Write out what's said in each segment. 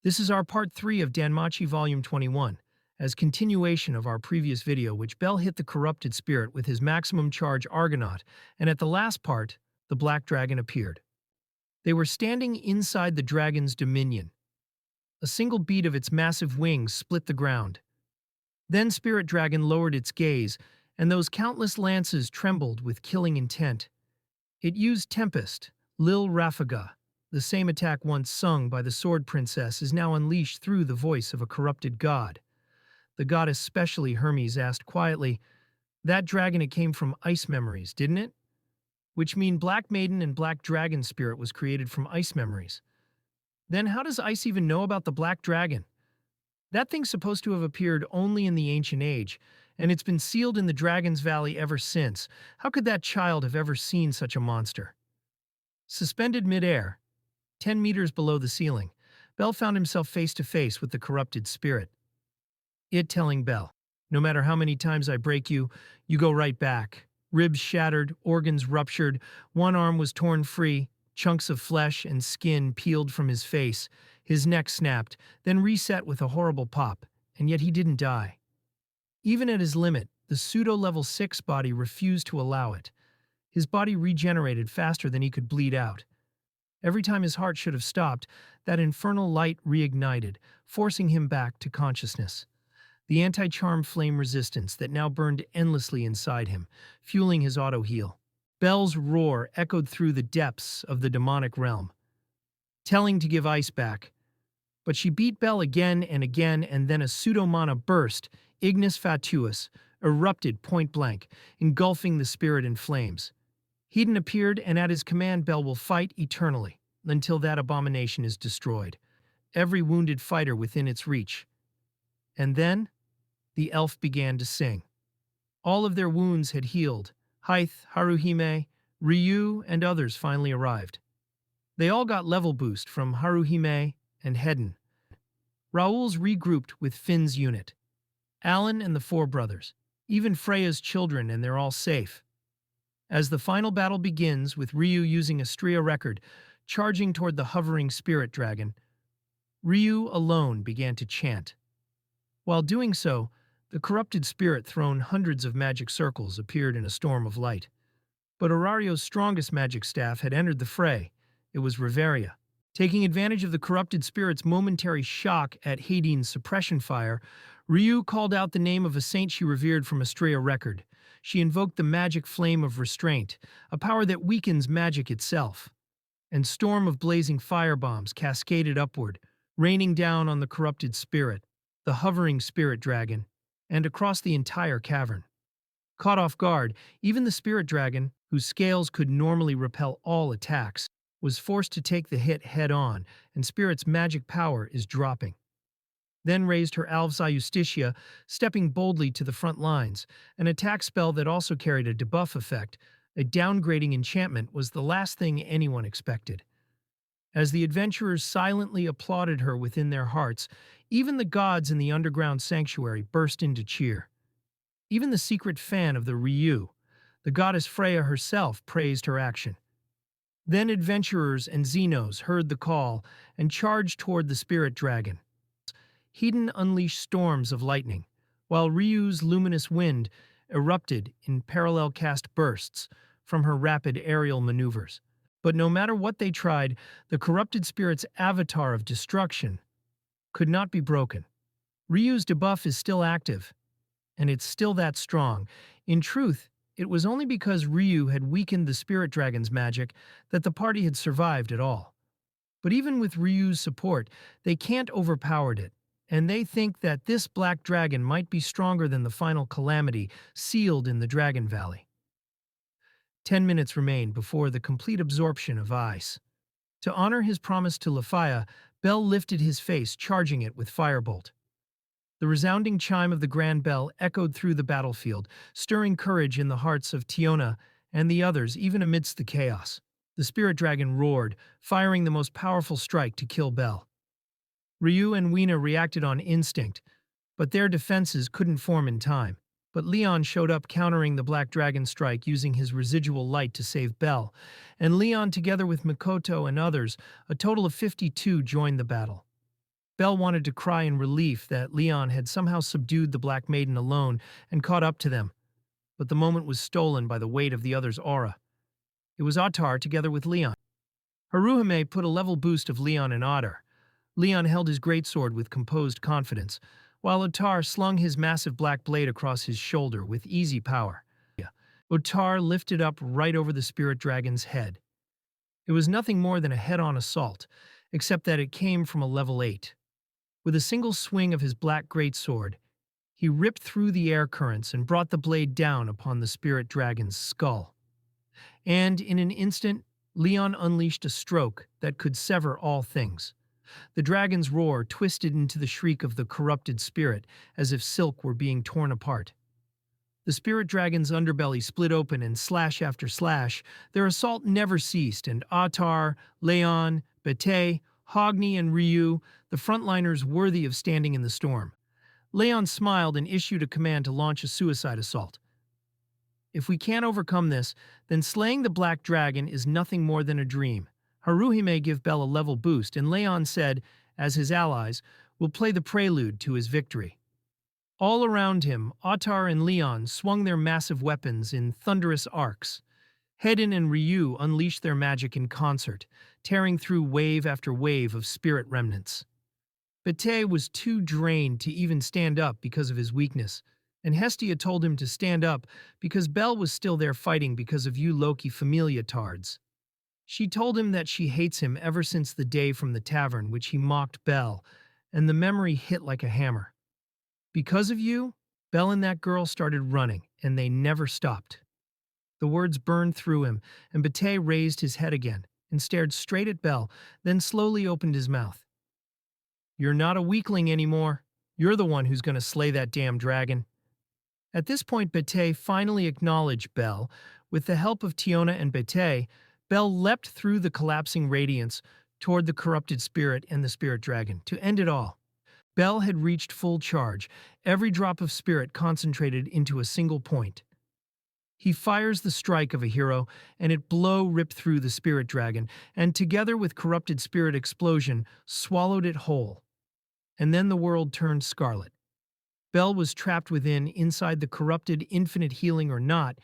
This is our part 3 of Danmachi Volume 21, as continuation of our previous video which Bel hit the corrupted spirit with his maximum charge Argonaut, and at the last part, the black dragon appeared. They were standing inside the dragon's dominion. A single beat of its massive wings split the ground. Then Spirit Dragon lowered its gaze, and those countless lances trembled with killing intent. It used Tempest, Lil Rafaga. The same attack once sung by the Sword Princess is now unleashed through the voice of a corrupted god. The goddess specially Hermes asked quietly, "That dragon it came from ice memories, didn't it?" Which mean Black Maiden and Black Dragon spirit was created from ice memories. Then how does ice even know about the Black Dragon? That thing's supposed to have appeared only in the ancient age, and it's been sealed in the Dragon's Valley ever since. How could that child have ever seen such a monster? Suspended midair, 10 meters below the ceiling, Bel found himself face to face with the corrupted spirit. It telling Bel, "No matter how many times I break you, you go right back." Ribs shattered, organs ruptured, one arm was torn free, chunks of flesh and skin peeled from his face, his neck snapped, then reset with a horrible pop, and yet he didn't die. Even at his limit, the pseudo-level 6 body refused to allow it. His body regenerated faster than he could bleed out. Every time his heart should have stopped, that infernal light reignited, forcing him back to consciousness. The anti-charm flame resistance that now burned endlessly inside him, fueling his auto-heal. Bel's roar echoed through the depths of the demonic realm, telling to give ice back. But she beat Bel again, and then a pseudo-mana burst, ignis fatuus, erupted point-blank, engulfing the spirit in flames. Hedon appeared, and at his command Bel will fight eternally, until that abomination is destroyed. Every wounded fighter within its reach. And then, the elf began to sing. All of their wounds had healed. Hythe, Haruhime, Ryu, and others finally arrived. They all got level boost from Haruhime and Hedon. Raoul's regrouped with Finn's unit. Alan and the four brothers. Even Freya's children, and they're all safe. As the final battle begins, with Ryu using a Stria record, charging toward the hovering spirit dragon, Ryu alone began to chant. While doing so, the corrupted spirit thrown hundreds of magic circles appeared in a storm of light. But Aurario's strongest magic staff had entered the fray. It was Reveria. Taking advantage of the corrupted spirit's momentary shock at Hedon's suppression fire, Ryu called out the name of a saint she revered from Astrea record. She invoked the magic flame of restraint, a power that weakens magic itself. And storm of blazing firebombs cascaded upward, raining down on the corrupted spirit, the hovering spirit dragon, and across the entire cavern. Caught off guard, even the spirit dragon, whose scales could normally repel all attacks, was forced to take the hit head-on, and Spirit's magic power is dropping. Then raised her Alvsa Justitia, stepping boldly to the front lines. An attack spell that also carried a debuff effect, a downgrading enchantment, was the last thing anyone expected. As the adventurers silently applauded her within their hearts, even the gods in the underground sanctuary burst into cheer. Even the secret fan of the Ryu, the goddess Freya herself, praised her action. Then adventurers and Xenos heard the call and charged toward the spirit dragon. Hedon unleashed storms of lightning, while Ryu's luminous wind erupted in parallel cast bursts from her rapid aerial maneuvers. But no matter what they tried, the corrupted spirit's avatar of destruction could not be broken. Ryu's debuff is still active, and it's still that strong. In truth, it was only because Ryu had weakened the spirit dragon's magic that the party had survived at all. But even with Ryu's support, they can't overpower it, and they think that this black dragon might be stronger than the final calamity sealed in the Dragon Valley. 10 minutes remained before the complete absorption of ice. To honor his promise to Lafaya, Bel lifted his face, charging it with Firebolt. The resounding chime of the grand bell echoed through the battlefield, stirring courage in the hearts of Tiona and the others, even amidst the chaos. The spirit dragon roared, firing the most powerful strike to kill Bel. Ryu and Weena reacted on instinct, but their defenses couldn't form in time. But Leon showed up, countering the Black Dragon strike using his residual light to save Bel, and Leon, together with Mikoto and others, a total of 52, joined the battle. Belle wanted to cry in relief that Leon had somehow subdued the Black Maiden alone and caught up to them, but the moment was stolen by the weight of the other's aura. It was Ottar together with Leon. Haruhime put a level boost of Leon and Otter. Leon held his greatsword with composed confidence, while Ottar slung his massive black blade across his shoulder with easy power. Ottar lifted up right over the spirit dragon's head. It was nothing more than a head-on assault, except that it came from a level 8. With a single swing of his black greatsword, he ripped through the air currents and brought the blade down upon the spirit dragon's skull. And in an instant, Leon unleashed a stroke that could sever all things. The dragon's roar twisted into the shriek of the corrupted spirit, as if silk were being torn apart. The spirit dragon's underbelly split open, and slash after slash, their assault never ceased, and Ottar, Leon, Bete, Hogni, and Ryu, the frontliners worthy of standing in the storm. Leon smiled and issued a command to launch a suicide assault. If we can't overcome this, then slaying the black dragon is nothing more than a dream. Haruhime gave Belle a level boost, and Leon said, as his allies, will play the prelude to his victory. All around him, Ottar and Leon swung their massive weapons in thunderous arcs. Hedin and Ryu unleashed their magic in concert, tearing through wave after wave of spirit remnants. Bete was too drained to even stand up because of his weakness, and Hestia told him to stand up because Belle was still there fighting because of you Loki familia tards. She told him that she hates him ever since the day from the tavern which he mocked Belle, and the memory hit like a hammer. Because of you, Belle and that girl started running, and they never stopped. The words burned through him, and Bete raised his head again and stared straight at Belle, then slowly opened his mouth. You're not a weakling anymore. You're the one who's going to slay that damn dragon. At this point, Bete finally acknowledged Belle. With the help of Tiona and Bete, Belle leapt through the collapsing radiance toward the corrupted spirit and the spirit dragon to end it all. Belle had reached full charge, every drop of spirit concentrated into a single point. He fires the strike of a hero, and it ripped through the spirit dragon, and together with corrupted spirit explosion, swallowed it whole. And then the world turned scarlet. Belle was trapped within, inside the corrupted, infinite healing or not,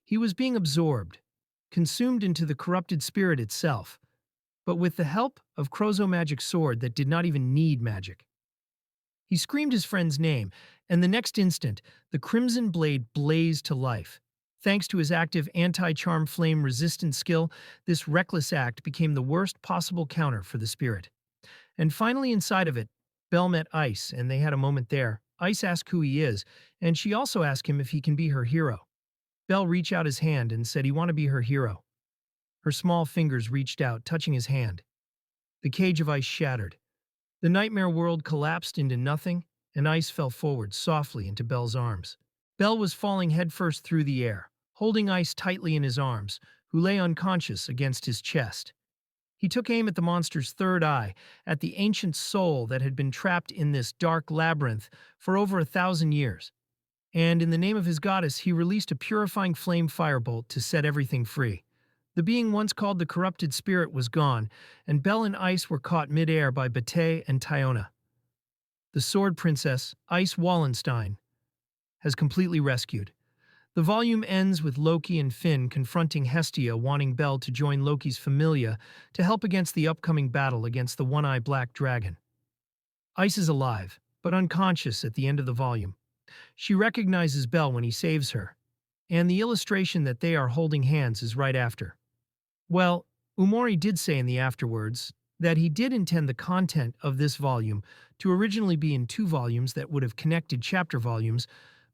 he was being absorbed, consumed into the corrupted spirit itself, but with the help of Krozo magic sword that did not even need magic. He screamed his friend's name, and the next instant, the crimson blade blazed to life. Thanks to his active anti-charm flame-resistant skill, this reckless act became the worst possible counter for the spirit. And finally inside of it, Belle met Ice, and they had a moment there. Ice asked who he is, and she also asked him if he can be her hero. Belle reached out his hand and said he wanted to be her hero. Her small fingers reached out, touching his hand. The cage of ice shattered. The nightmare world collapsed into nothing, and Ice fell forward softly into Belle's arms. Belle was falling headfirst through the air, holding Ice tightly in his arms, who lay unconscious against his chest. He took aim at the monster's third eye, at the ancient soul that had been trapped in this dark labyrinth for over 1,000 years. And in the name of his goddess, he released a purifying flame firebolt to set everything free. The being once called the corrupted spirit was gone, and Belle and Ice were caught mid-air by Bete and Tiona. The sword princess, Ice Wallenstein, has completely rescued. The volume ends with Loki and Finn confronting Hestia, wanting Belle to join Loki's familia to help against the upcoming battle against the one-eyed black dragon. Ice is alive, but unconscious at the end of the volume. She recognizes Belle when he saves her, and the illustration that they are holding hands is right after. Well, Umori did say in the afterwards that he did intend the content of this volume to originally be in 2 volumes that would have connected chapter volumes,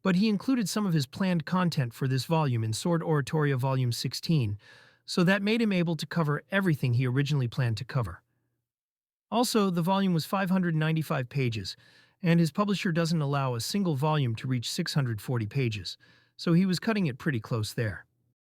but he included some of his planned content for this volume in Sword Oratoria Volume 16, so that made him able to cover everything he originally planned to cover. Also, the volume was 595 pages, and his publisher doesn't allow a single volume to reach 640 pages, so he was cutting it pretty close there.